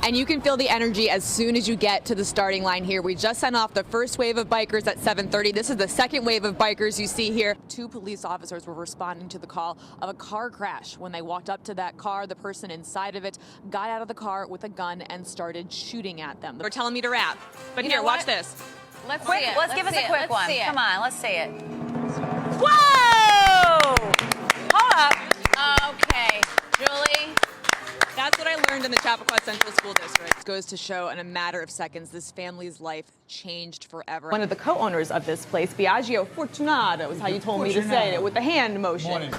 And you can feel the energy as soon as you get to the starting line here. We just sent off the first wave of bikers at 7:30. This is the second wave of bikers you see here. 2 police officers were responding to the call of a car crash. When they walked up to that car, the person inside of it got out of the car with a gun and started shooting at them. They're telling me to rap, but here, watch this. Let's see it. Let's give us a quick one. Come on, let's see it. Whoa! Hold up. Okay, Julie. That's what I learned in the Chappaqua Central School District. It goes to show in a matter of seconds, this family's life changed forever. One of the co-owners of this place, Biagio Fortunato, is how you told me to say it, with the hand motion. Morning.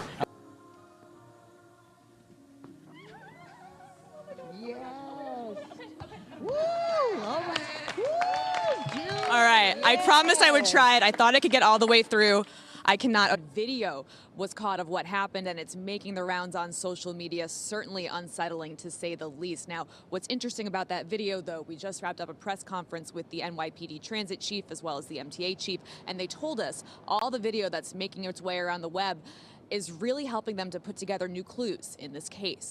All right, I promised I would try it. I thought I could get all the way through. I cannot. A video was caught of what happened, and it's making the rounds on social media, certainly unsettling to say the least. Now, what's interesting about that video, though, we just wrapped up a press conference with the NYPD transit chief as well as the MTA chief, and they told us all the video that's making its way around the web is really helping them to put together new clues in this case.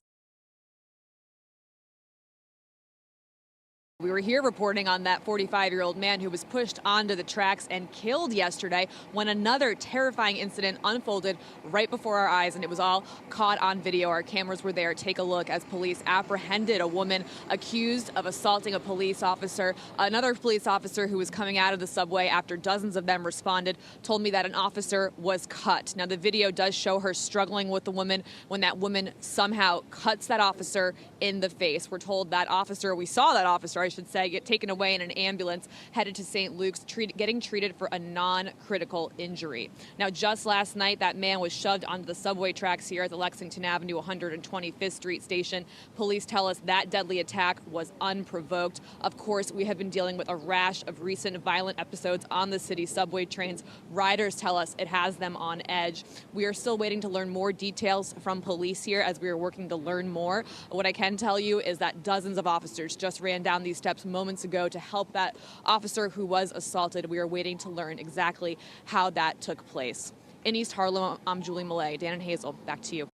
We were here reporting on that 45-year-old man who was pushed onto the tracks and killed yesterday when another terrifying incident unfolded right before our eyes, and it was all caught on video. Our cameras were there. Take a look as police apprehended a woman accused of assaulting a police officer. Another police officer who was coming out of the subway after dozens of them responded told me that an officer was cut. Now, the video does show her struggling with the woman when that woman somehow cuts that officer in the face. We're told that officer, we saw that officer, I should say, get taken away in an ambulance, headed to St. Luke's, getting treated for a non-critical injury. Now, just last night, that man was shoved onto the subway tracks here at the Lexington Avenue 125th Street station. Police tell us that deadly attack was unprovoked. Of course, we have been dealing with a rash of recent violent episodes on the city subway trains. Riders tell us it has them on edge. We are still waiting to learn more details from police here as we are working to learn more. What I can tell you is that dozens of officers just ran down these steps moments ago to help that officer who was assaulted. We are waiting to learn exactly how that took place. In East Harlem, I'm Julie Millet. Dan and Hazel, back to you.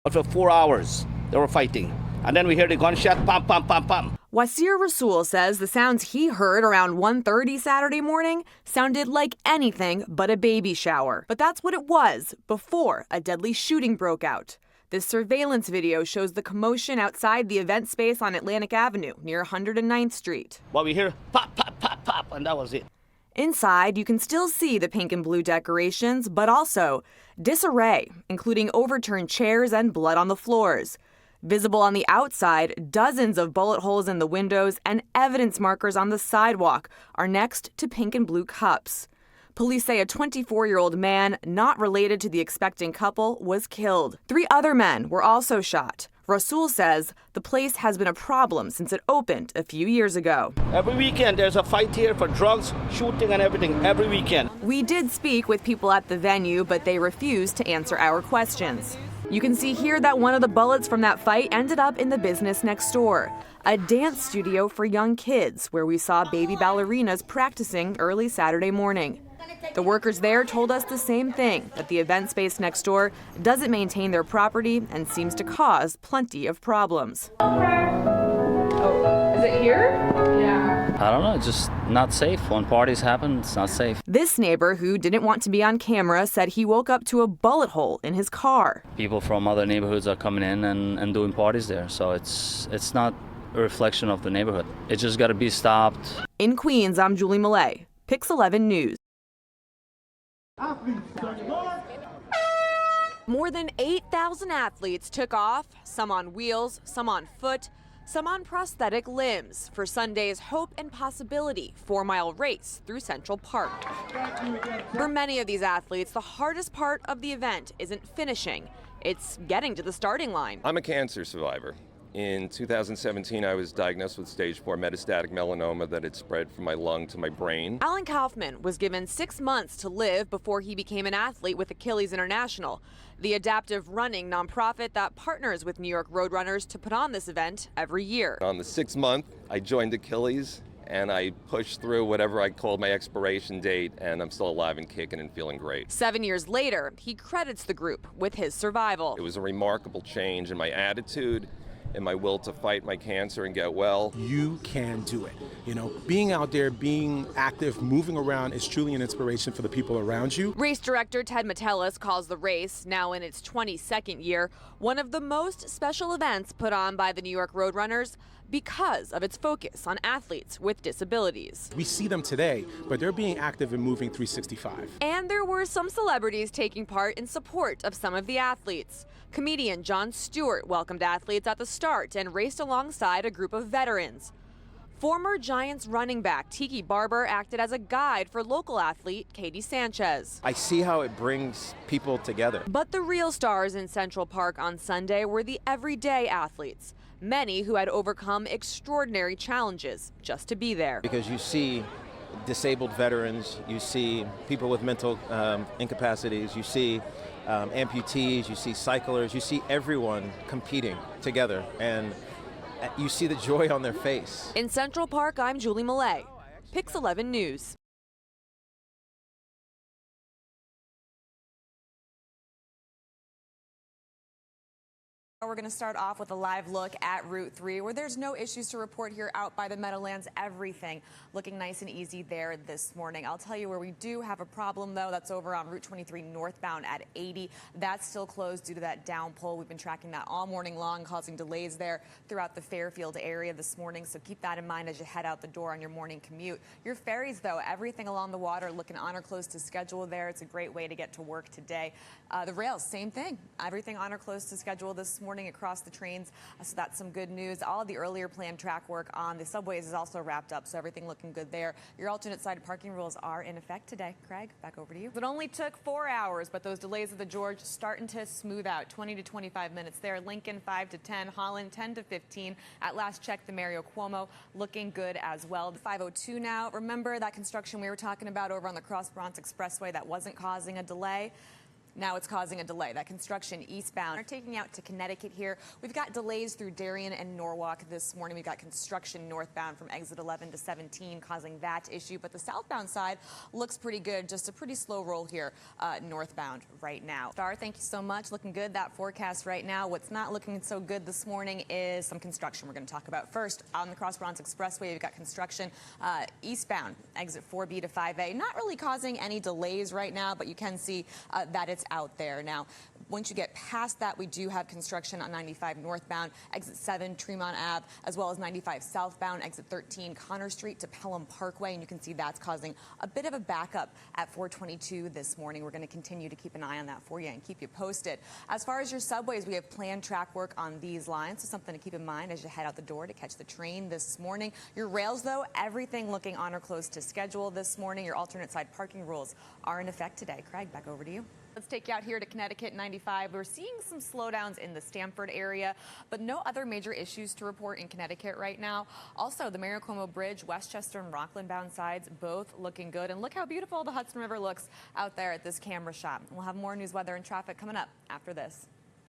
For 4 hours, they were fighting. And then we hear the gunshot, pam, pam, pam, pam. Wasir Rasul says the sounds he heard around 1:30 Saturday morning sounded like anything but a baby shower. But that's what it was before a deadly shooting broke out. This surveillance video shows the commotion outside the event space on Atlantic Avenue near 109th Street. Well, we hear pop, pop, pop, pop, and that was it. Inside, you can still see the pink and blue decorations, but also disarray, including overturned chairs and blood on the floors. Visible on the outside, dozens of bullet holes in the windows and evidence markers on the sidewalk are next to pink and blue cups. Police say a 24-year-old man, not related to the expecting couple, was killed. 3 other men were also shot. Rasul says the place has been a problem since it opened a few years ago. Every weekend there's a fight here for drugs, shooting and everything, every weekend. We did speak with people at the venue, but they refused to answer our questions. You can see here that one of the bullets from that fight ended up in the business next door, a dance studio for young kids where we saw baby ballerinas practicing early Saturday morning. The workers there told us the same thing, that the event space next door doesn't maintain their property and seems to cause plenty of problems. Oh, is it here? Yeah. I don't know, it's just not safe. When parties happen, it's not safe. This neighbor, who didn't want to be on camera, said he woke up to a bullet hole in his car. People from other neighborhoods are coming in and doing parties there, so it's not a reflection of the neighborhood. It just got to be stopped. In Queens, I'm Julie Millet, Pix 11 News. More than 8,000 athletes took off, some on wheels, some on foot, some on prosthetic limbs, for Sunday's Hope and Possibility 4-mile race through Central Park. For many of these athletes, the hardest part of the event isn't finishing, it's getting to the starting line. I'm a cancer survivor. In 2017, I was diagnosed with stage 4 metastatic melanoma that had spread from my lung to my brain. Alan Kaufman was given 6 months to live before he became an athlete with Achilles International, the adaptive running nonprofit that partners with New York Roadrunners to put on this event every year. On the 6th month, I joined Achilles, and I pushed through whatever I called my expiration date, and I'm still alive and kicking and feeling great. 7 years later, he credits the group with his survival. It was a remarkable change in my attitude and my will to fight my cancer and get well. You can do it. You know, being out there, being active, moving around is truly an inspiration for the people around you. Race director Ted Metellus calls the race, now in its 22nd year, one of the most special events put on by the New York Roadrunners because of its focus on athletes with disabilities. We see them today, but they're being active and moving 365. And there were some celebrities taking part in support of some of the athletes. Comedian Jon Stewart welcomed athletes at the start and raced alongside a group of veterans. Former Giants running back Tiki Barber acted as a guide for local athlete Katie Sanchez. I see how it brings people together. But the real stars in Central Park on Sunday were the everyday athletes, many who had overcome extraordinary challenges just to be there. Because you see disabled veterans, you see people with mental incapacities, you see amputees, you see cyclers, you see everyone competing together, and you see the joy on their face. In Central Park, I'm Julie Millet, Pix 11 News. We're going to start off with a live look at Route 3, where there's no issues to report here out by the Meadowlands. Everything looking nice and easy there this morning. I'll tell you where we do have a problem, though. That's over on Route 23 northbound at 80. That's still closed due to that downpour. We've been tracking that all morning long, causing delays there throughout the Fairfield area this morning. So keep that in mind as you head out the door on your morning commute. Your ferries, though, everything along the water looking on or close to schedule there. It's a great way to get to work today. The rails, same thing. Everything on or close to schedule this morning across the trains, so that's some good news. All of the earlier planned track work on the subways is also wrapped up, so everything looking good there. Your alternate side parking rules are in effect today. Craig, back over to you. It only took 4 hours, but those delays of the George starting to smooth out. 20 to 25 minutes there. Lincoln 5 to 10, Holland 10 to 15. At last check, the Mario Cuomo looking good as well. The 502 now. Remember that construction we were talking about over on the Cross Bronx Expressway that wasn't causing a delay? Now it's causing a delay. That construction eastbound. We're taking out to Connecticut here. We've got delays through Darien and Norwalk this morning. We've got construction northbound from exit 11 to 17 causing that issue. But the southbound side looks pretty good. Just a pretty slow roll here northbound right now. Star, thank you so much. Looking good, that forecast right now. What's not looking so good this morning is some construction we're going to talk about. First, on the Cross Bronx Expressway, we've got construction eastbound, exit 4B to 5A. Not really causing any delays right now, but you can see that it's out there. Now, once you get past that, we do have construction on 95 northbound, exit 7 Tremont Ave, as well as 95 southbound, exit 13 Connor Street to Pelham Parkway, and you can see that's causing a bit of a backup at 422 this morning. We're going to continue to keep an eye on that for you and keep you posted. As far as your subways, we have planned track work on these lines, so something to keep in mind as you head out the door to catch the train this morning. Your rails, though, everything looking on or close to schedule this morning. Your alternate side parking rules are in effect today. Craig, back over to you. Let's take you out here to Connecticut 95. We're seeing some slowdowns in the Stamford area, but no other major issues to report in Connecticut right now. Also, the Mario Cuomo Bridge, Westchester and Rockland bound sides, both looking good. And look how beautiful the Hudson River looks out there at this camera shot. We'll have more news, weather, and traffic coming up after this.